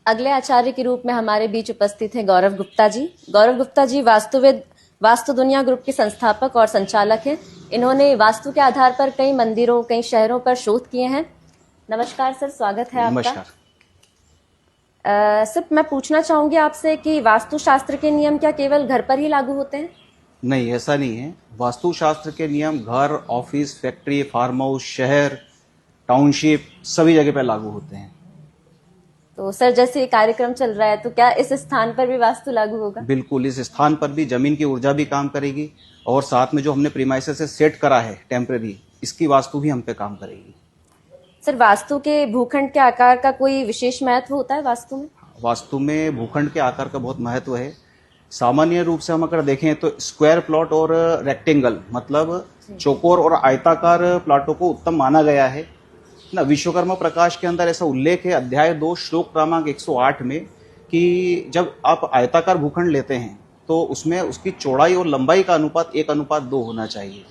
अगले आचार्य के रूप में हमारे बीच उपस्थित हैं गौरव गुप्ता जी। गौरव गुप्ता जी वास्तुविद, वास्तु दुनिया ग्रुप के संस्थापक और संचालक हैं। इन्होंने वास्तु के आधार पर कई मंदिरों, कई शहरों पर शोध किए हैं। नमस्कार सर, स्वागत है आपका। नमस्कार। सिर्फ मैं पूछना चाहूंगी आपसे कि वास्तुशास्त्र के नियम क्या केवल घर पर ही लागू होते हैं? नहीं, ऐसा नहीं है। वास्तुशास्त्र के नियम घर, ऑफिस, फैक्ट्री, फार्म हाउस, शहर, टाउनशिप सभी जगह पे लागू होते हैं। तो सर, जैसे ये कार्यक्रम चल रहा है तो क्या इस स्थान पर भी वास्तु लागू होगा? बिल्कुल, इस स्थान पर भी जमीन की ऊर्जा भी काम करेगी और साथ में जो हमने प्रीमाइसेस से सेट करा है टेम्परेरी, इसकी वास्तु भी हम पे काम करेगी। सर, वास्तु के भूखंड के आकार का कोई विशेष महत्व होता है वास्तु में? वास्तु में भूखंड के आकार का बहुत महत्व है। सामान्य रूप से हम अगर देखें तो स्क्वायर प्लॉट और रेक्टेंगल मतलब चौकोर और आयताकार प्लॉटों को उत्तम माना गया है ना। विश्वकर्मा प्रकाश के अंदर ऐसा उल्लेख है अध्याय 2 श्लोक क्रमांक 108 में कि जब आप आयताकार भूखंड लेते हैं तो उसमें उसकी चौड़ाई और लंबाई का अनुपात 1:2 होना चाहिए।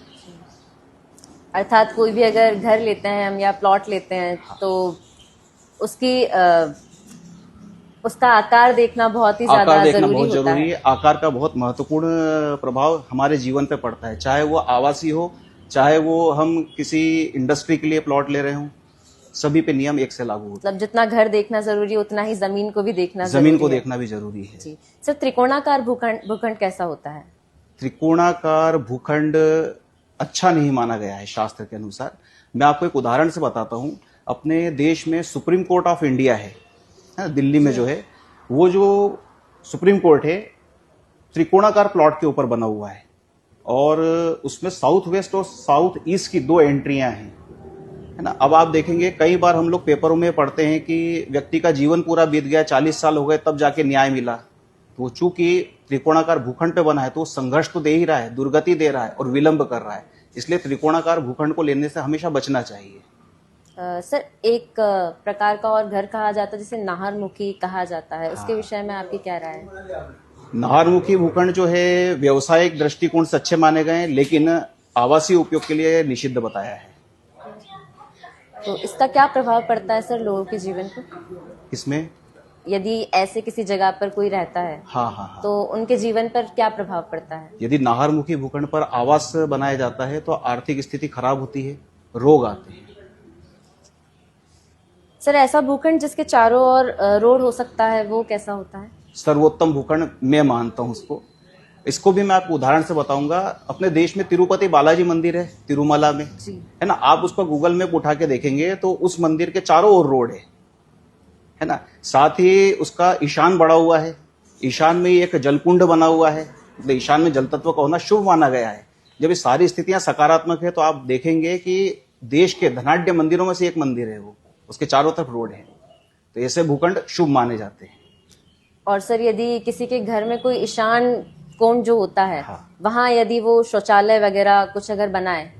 अर्थात कोई भी अगर घर लेते हैं हम या प्लॉट लेते हैं तो उसका आकार देखना बहुत ही ज्यादा जरूरी होता है। आकार का बहुत महत्वपूर्ण प्रभाव हमारे जीवन पे पड़ता है, चाहे वो आवासीय हो, चाहे वो हम किसी इंडस्ट्री के लिए प्लॉट ले रहे हों, सभी पे नियम एक से लागू होता है। मतलब जितना घर देखना जरूरी है उतना ही जमीन को भी देखना भी जरूरी है। जी सर, त्रिकोणाकार भूखंड कैसा होता है? त्रिकोणाकार भूखंड अच्छा नहीं माना गया है शास्त्र के अनुसार। मैं आपको एक उदाहरण से बताता हूं। अपने देश में सुप्रीम कोर्ट ऑफ इंडिया है दिल्ली में जो है, वो जो सुप्रीम कोर्ट है त्रिकोणाकार प्लॉट के ऊपर बना हुआ है और उसमें साउथ वेस्ट और साउथ ईस्ट की 2 एंट्रियां हैं, है ना। अब आप देखेंगे कई बार हम लोग पेपरों में पढ़ते हैं कि व्यक्ति का जीवन पूरा बीत गया, 40 साल हो गए तब जाके न्याय मिला। तो चूंकि त्रिकोणाकार भूखंड पे बना है तो संघर्ष तो दे ही रहा है, दुर्गति दे रहा है और विलंब कर रहा है। इसलिए त्रिकोणाकार भूखंड को लेने से हमेशा बचना चाहिए। सर, एक प्रकार का और घर कहा जाता है जिसे नाहरमुखी कहा जाता है, उसके विषय में आपकी क्या राय है? नाहरमुखी भूखंड जो है व्यवसायिक दृष्टिकोण से अच्छे माने गए हैं, लेकिन आवासीय उपयोग के लिए निषिद्ध बताया है। तो इसका क्या प्रभाव पड़ता है सर लोगों के जीवन पर? इसमें यदि ऐसे किसी जगह पर कोई रहता है हाँ, तो उनके जीवन पर क्या प्रभाव पड़ता है? यदि नाहरमुखी भूखंड पर आवास बनाया जाता है तो आर्थिक स्थिति खराब होती है, रोग आते हैं। सर, ऐसा भूखंड जिसके चारों ओर रोड हो सकता है वो कैसा होता है? सर्वोत्तम भूखंड मैं मानता हूं इसको भी मैं आपको उदाहरण से बताऊंगा। अपने देश में तिरुपति बालाजी मंदिर है तिरुमला में, है ना। आप उसको गूगल मैप उठा के देखेंगे तो उस मंदिर के चारों ओर रोड है ना। साथ ही उसका ईशान बड़ा हुआ है, ईशान में एक जलकुंड बना हुआ है, मतलब ईशान में जल तत्व का होना शुभ माना गया है। जब ये सारी स्थितियां सकारात्मक है तो आप देखेंगे कि देश के धनाढ्य मंदिरों में से एक मंदिर है वो, उसके चारों तरफ रोड है, तो ऐसे भूखंड शुभ माने जाते हैं। और सर, यदि किसी के घर में कोई ईशान कोण जो होता है वहां यदि वो शौचालय वगैरह कुछ अगर बनाए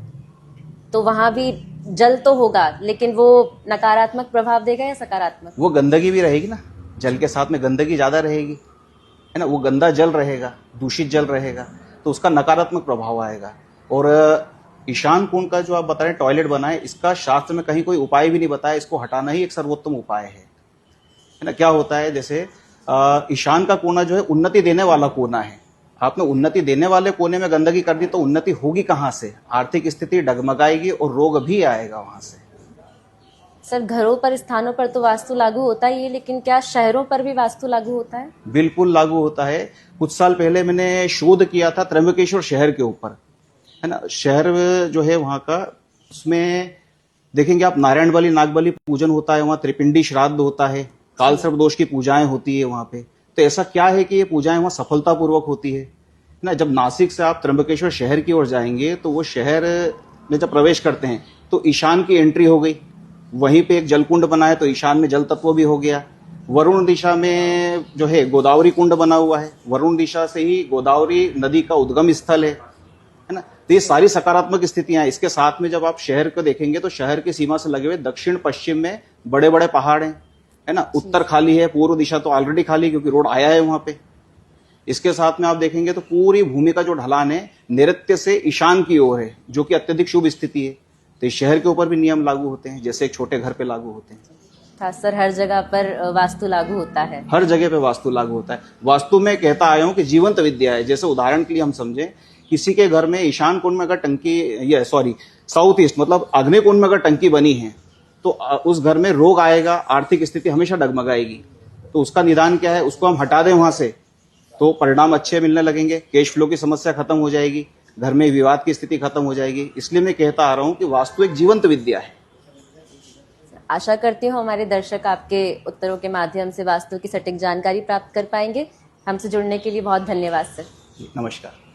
तो वहां भी जल तो होगा, लेकिन वो नकारात्मक प्रभाव देगा या सकारात्मक? वो गंदगी भी रहेगी ना, जल के साथ में गंदगी ज्यादा रहेगी, है ना। वो गंदा जल रहेगा, दूषित जल रहेगा, तो उसका नकारात्मक प्रभाव आएगा। और ईशान कोण का जो आप बता रहे हैं टॉयलेट बना है, इसका शास्त्र में कहीं कोई उपाय भी नहीं बताया, इसको हटाना ही एक सर्वोत्तम उपाय है ना। क्या होता है, जैसे ईशान का कोना जो है उन्नति देने वाला कोना है। आपने उन्नति देने वाले कोने में गंदगी कर दी तो उन्नति होगी कहां से? आर्थिक स्थिति डगमगाएगी और रोग भी आएगा वहां से। सर, घरों पर, स्थानों पर तो वास्तु लागू होता ही है, लेकिन क्या शहरों पर भी वास्तु लागू होता है? बिल्कुल लागू होता है। कुछ साल पहले मैंने शोध किया था त्र्यंबकेश्वर शहर के ऊपर, है ना। शहर जो है वहां का, उसमें देखेंगे आप नारायण नागबली पूजन होता है, वहां त्रिपिंडी श्राद्ध होता है, काल सर्प दोष की पूजाएं होती है वहां पे। तो ऐसा क्या है कि ये पूजाएं वहां सफलतापूर्वक होती है ना। जब नासिक से आप त्र्यंबकेश्वर शहर की ओर जाएंगे तो वो शहर में जब प्रवेश करते हैं तो ईशान की एंट्री हो गई, वहीं पे एक जलकुंड बना है तो ईशान में जल तत्व भी हो गया। वरुण दिशा में जो है गोदावरी कुंड बना हुआ है, वरुण दिशा से ही गोदावरी नदी का उद्गम स्थल है ना। तो ये सारी सकारात्मक स्थितियां हैं। इसके साथ में जब आप शहर को देखेंगे तो शहर की सीमा से लगे हुए दक्षिण पश्चिम में बड़े बड़े पहाड़ हैं, है ना। उत्तर खाली है, पूर्व दिशा तो ऑलरेडी खाली क्योंकि रोड आया है वहां पे। इसके साथ में आप देखेंगे तो पूरी भूमि का जो ढलान है नैऋत्य से ईशान की ओर है, जो कि अत्यधिक शुभ स्थिति है। तो इस शहर के ऊपर भी नियम लागू होते हैं जैसे एक छोटे घर पे लागू होते हैं। खासकर हर जगह पर वास्तु लागू होता है। हर जगह पे वास्तु लागू होता है। वास्तु में कहता आया हूं कि जीवंत विद्या है। जैसे उदाहरण के लिए हम समझें, किसी के घर में ईशान कोण में अगर टंकी साउथ ईस्ट मतलब आग्नेय कोण में अगर टंकी बनी है तो उस घर में रोग आएगा, आर्थिक स्थिति हमेशा डगमगाएगी। तो उसका निदान क्या है, उसको हम हटा दें वहां से तो परिणाम अच्छे मिलने लगेंगे, कैश फ्लो की समस्या खत्म हो जाएगी, घर में विवाद की स्थिति खत्म हो जाएगी। इसलिए मैं कहता आ रहा हूं कि वास्तु एक जीवंत विद्या है। आशा करती हूँ हमारे दर्शक आपके उत्तरों के माध्यम से वास्तु की सटीक जानकारी प्राप्त कर पाएंगे। हमसे जुड़ने के लिए बहुत धन्यवाद सर। नमस्कार।